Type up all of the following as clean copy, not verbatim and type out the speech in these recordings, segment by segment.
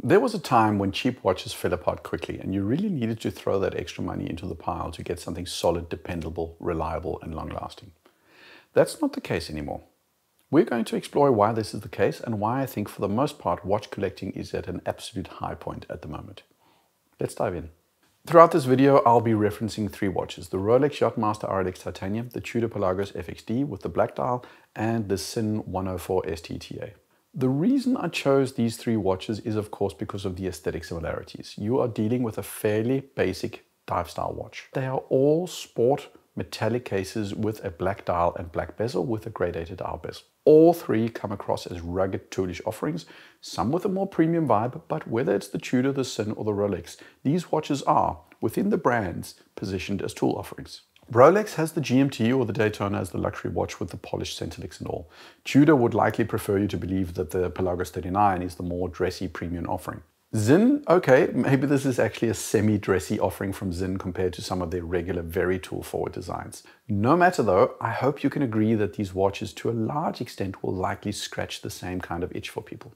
There was a time when cheap watches fell apart quickly and you really needed to throw that extra money into the pile to get something solid, dependable, reliable and long-lasting. That's not the case anymore. We're going to explore why this is the case and why I think for the most part watch collecting is at an absolute high point at the moment. Let's dive in. Throughout this video, I'll be referencing three watches: the Rolex Yachtmaster Rolex Titanium, the Tudor FXD with the black dial, and the Sinn 104 STTA. The reason I chose these three watches is of course because of the aesthetic similarities. You are dealing with a fairly basic dive style watch. They are all sport metallic cases with a black dial and black bezel with a gradated dial bezel. All three come across as rugged toolish offerings, some with a more premium vibe, but whether it's the Tudor, the Sinn or the Rolex, these watches are, within the brands, positioned as tool offerings. Rolex has the GMT or the Daytona as the luxury watch with the polished center licks and all. Tudor would likely prefer you to believe that the Pelagos 39 is the more dressy premium offering. Sinn, okay, maybe this is actually a semi-dressy offering from Sinn compared to some of their regular very tool-forward designs. No matter though, I hope you can agree that these watches to a large extent will likely scratch the same kind of itch for people.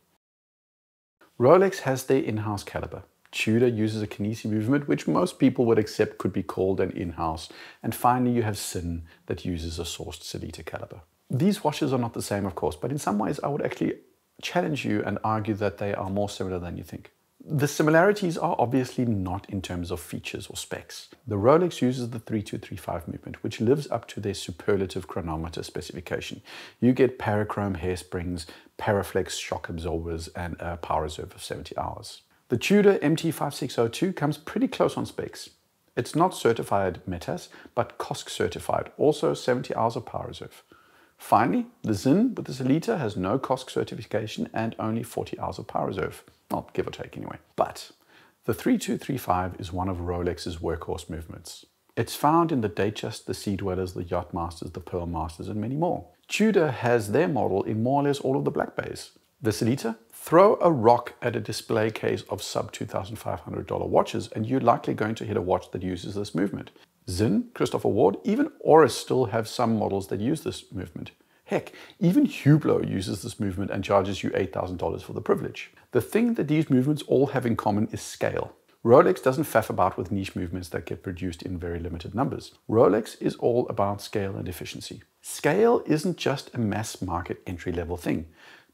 Rolex has their in-house caliber. Tudor uses a kinesi movement, which most people would accept could be called an in-house. And finally, you have Sinn that uses a sourced Sellita caliber. These watches are not the same, of course, but in some ways I would actually challenge you and argue that they are more similar than you think. The similarities are obviously not in terms of features or specs. The Rolex uses the 3235 movement, which lives up to their superlative chronometer specification. You get parachrome hairsprings, paraflex shock absorbers, and a power reserve of 70 hours. The Tudor MT5602 comes pretty close on specs. It's not certified METAS, but COSC certified, also 70 hours of power reserve. Finally, the Sinn with the Sellita has no COSC certification and only 40 hours of power reserve. Well, give or take anyway. But the 3235 is one of Rolex's workhorse movements. It's found in the Datejust, the Sea Dwellers, the Yachtmasters, the Pearl Masters, and many more. Tudor has their model in more or less all of the black bays. The Sellita, throw a rock at a display case of sub $2,500 watches and you're likely going to hit a watch that uses this movement. Sinn, Christopher Ward, even Oris still have some models that use this movement. Heck, even Hublot uses this movement and charges you $8,000 for the privilege. The thing that these movements all have in common is scale. Rolex doesn't faff about with niche movements that get produced in very limited numbers. Rolex is all about scale and efficiency. Scale isn't just a mass market entry-level thing.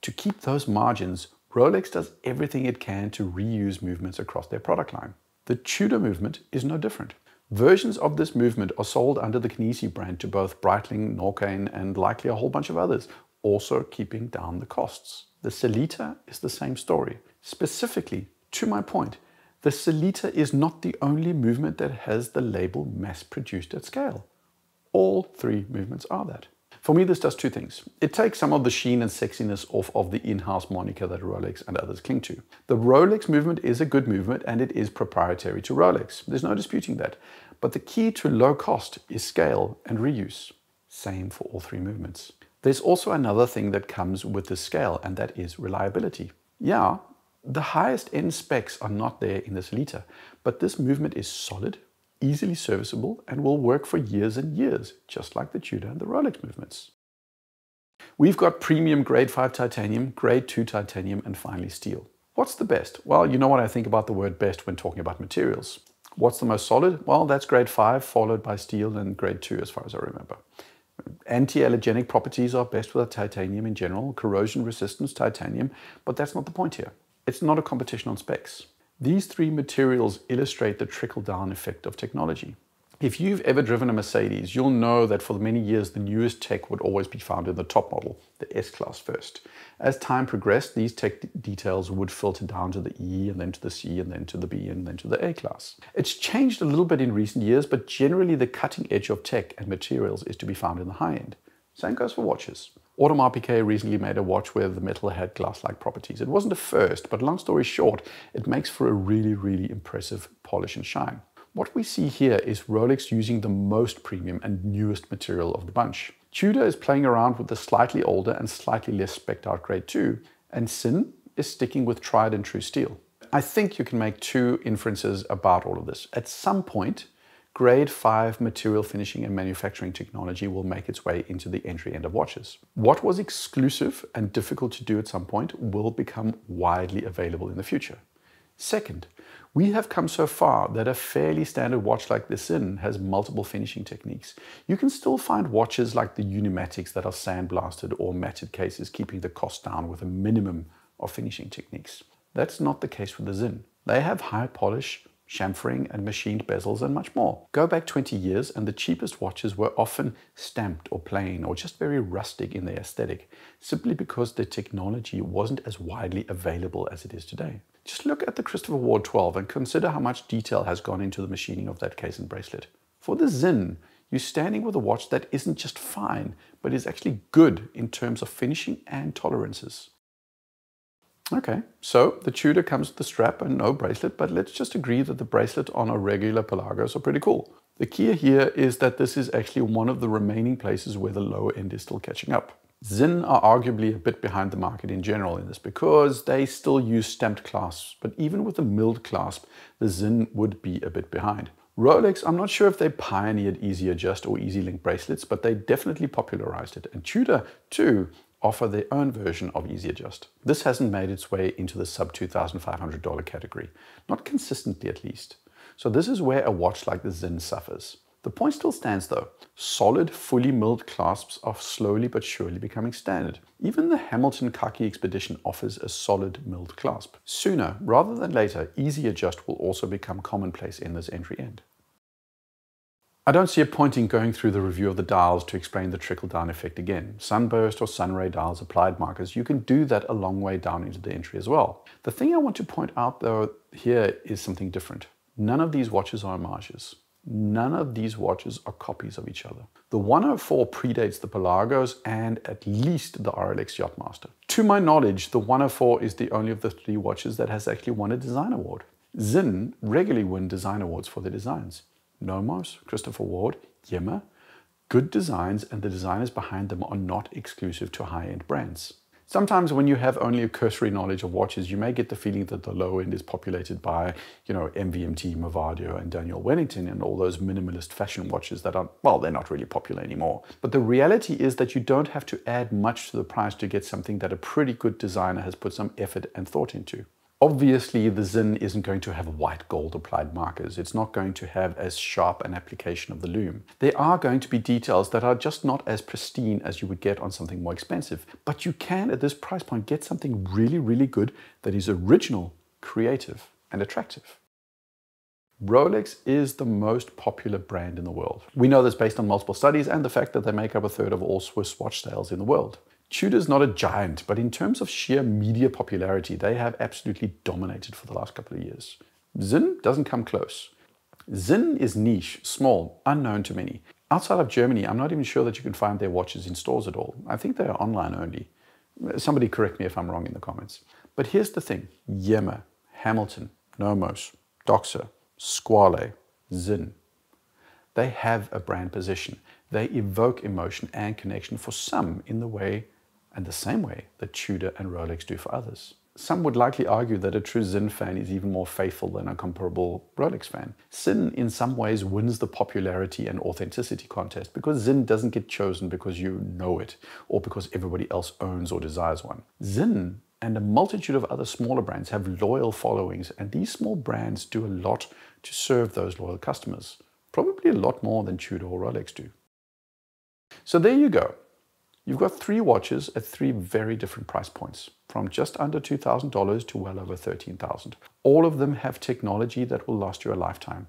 To keep those margins, Rolex does everything it can to reuse movements across their product line. The Tudor movement is no different. Versions of this movement are sold under the Kinesi brand to both Breitling, Norqain, and likely a whole bunch of others, also keeping down the costs. The Sellita is the same story. Specifically, to my point, the Sellita is not the only movement that has the label mass-produced at scale. All three movements are that. For me, this does two things. It takes some of the sheen and sexiness off of the in-house moniker that Rolex and others cling to. The Rolex movement is a good movement and it is proprietary to Rolex. There's no disputing that. But the key to low cost is scale and reuse. Same for all three movements. There's also another thing that comes with the scale, and that is reliability. Yeah, the highest end specs are not there in the Sellita, but this movement is solid, easily serviceable, and will work for years and years, just like the Tudor and the Rolex movements. We've got premium grade 5 titanium, grade 2 titanium, and finally steel. What's the best? Well, you know what I think about the word best when talking about materials. What's the most solid? Well, that's grade 5, followed by steel and grade 2 as far as I remember. Anti-allergenic properties are best with titanium in general, corrosion resistance titanium, but that's not the point here. It's not a competition on specs. These three materials illustrate the trickle-down effect of technology. If you've ever driven a Mercedes, you'll know that for many years the newest tech would always be found in the top model, the S-Class first. As time progressed, these tech details would filter down to the E, and then to the C, and then to the B, and then to the A-Class. It's changed a little bit in recent years, but generally the cutting edge of tech and materials is to be found in the high end. Same goes for watches. Audemars Piguet recently made a watch where the metal had glass-like properties. It wasn't a first, but long story short, it makes for a really impressive polish and shine. What we see here is Rolex using the most premium and newest material of the bunch. Tudor is playing around with the slightly older and slightly less spec'd out grade 2, and Sinn is sticking with tried and true steel. I think you can make two inferences about all of this. At some point, grade 5 material finishing and manufacturing technology will make its way into the entry end of watches. What was exclusive and difficult to do at some point will become widely available in the future. Second, we have come so far that a fairly standard watch like the Sinn has multiple finishing techniques. You can still find watches like the Unimatics that are sandblasted or matted cases, keeping the cost down with a minimum of finishing techniques. That's not the case with the Sinn. They have high polish, chamfering and machined bezels and much more. Go back 20 years and the cheapest watches were often stamped or plain or just very rustic in their aesthetic, simply because the technology wasn't as widely available as it is today. Just look at the Christopher Ward 12 and consider how much detail has gone into the machining of that case and bracelet. For the Sinn, you're standing with a watch that isn't just fine, but is actually good in terms of finishing and tolerances. Okay, so the Tudor comes with the strap and no bracelet, but let's just agree that the bracelet on a regular Pelagos are pretty cool. The key here is that this is actually one of the remaining places where the lower end is still catching up. Sinn are arguably a bit behind the market in general in this because they still use stamped clasps, but even with a milled clasp, the Sinn would be a bit behind. Rolex, I'm not sure if they pioneered Easy Adjust or Easy Link bracelets, but they definitely popularized it. And Tudor, too, offer their own version of Easy Adjust. This hasn't made its way into the sub $2,500 category, not consistently at least. So this is where a watch like the Sinn suffers. The point still stands though. Solid, fully milled clasps are slowly but surely becoming standard. Even the Hamilton Khaki Expedition offers a solid milled clasp. Sooner rather than later, Easy Adjust will also become commonplace in this entry end. I don't see a point in going through the review of the dials to explain the trickle-down effect again. Sunburst or sunray dials, applied markers, you can do that a long way down into the entry as well. The thing I want to point out though here is something different. None of these watches are homages. None of these watches are copies of each other. The 104 predates the Pelagos and at least the Rolex Yachtmaster. To my knowledge, the 104 is the only of the three watches that has actually won a design award. Sinn regularly win design awards for their designs. Nomos, Christopher Ward, Yema, good designs, and the designers behind them are not exclusive to high-end brands. Sometimes when you have only a cursory knowledge of watches, you may get the feeling that the low end is populated by, MVMT, Movado, and Daniel Wellington, and all those minimalist fashion watches that are, well, they're not really popular anymore. But the reality is that you don't have to add much to the price to get something that a pretty good designer has put some effort and thought into. Obviously, the Sinn isn't going to have white gold applied markers. It's not going to have as sharp an application of the lume. There are going to be details that are just not as pristine as you would get on something more expensive. But you can, at this price point, get something really, really good that is original, creative, and attractive. Rolex is the most popular brand in the world. We know this based on multiple studies and the fact that they make up a third of all Swiss watch sales in the world. Tudor's not a giant, but in terms of sheer media popularity, they have absolutely dominated for the last couple of years. Sinn doesn't come close. Sinn is niche, small, unknown to many. Outside of Germany, I'm not even sure that you can find their watches in stores at all. I think they are online only. Somebody correct me if I'm wrong in the comments. But here's the thing. Yema, Hamilton, Nomos, Doxa, Squale, Sinn. They have a brand position. They evoke emotion and connection for some in the way and the same way that Tudor and Rolex do for others. Some would likely argue that a true Sinn fan is even more faithful than a comparable Rolex fan. Sinn in some ways wins the popularity and authenticity contest because Sinn doesn't get chosen because you know it or because everybody else owns or desires one. Sinn and a multitude of other smaller brands have loyal followings, and these small brands do a lot to serve those loyal customers. Probably a lot more than Tudor or Rolex do. So there you go. You've got three watches at three very different price points, from just under $2,000 to well over $13,000. All of them have technology that will last you a lifetime.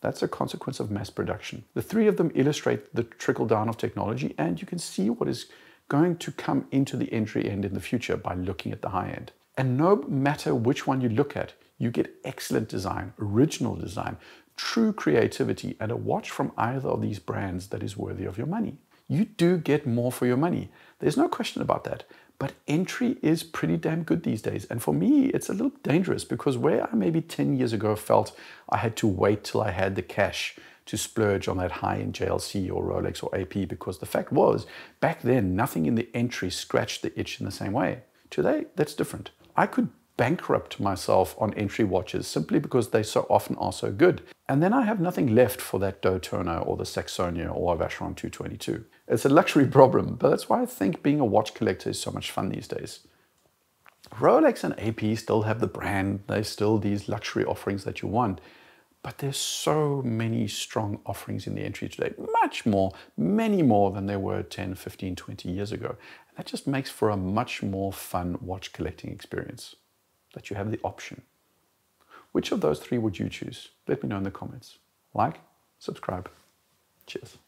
That's a consequence of mass production. The three of them illustrate the trickle down of technology, and you can see what is going to come into the entry end in the future by looking at the high end. And no matter which one you look at, you get excellent design, original design, true creativity, and a watch from either of these brands that is worthy of your money. You do get more for your money. There's no question about that. But entry is pretty damn good these days. And for me, it's a little dangerous because where I maybe 10 years ago felt I had to wait till I had the cash to splurge on that high-end JLC or Rolex or AP, because the fact was, back then, nothing in the entry scratched the itch in the same way. Today, that's different. I could bankrupt myself on entry watches simply because they so often are so good. And then I have nothing left for that Daytona or the Saxonia or a Vacheron 222. It's a luxury problem, but that's why I think being a watch collector is so much fun these days. Rolex and AP still have the brand, there's still these luxury offerings that you want, but there's so many strong offerings in the entry today, much more, many more than there were 10, 15, 20 years ago. And that just makes for a much more fun watch collecting experience, that you have the option. Which of those three would you choose? Let me know in the comments. Like, subscribe. Cheers.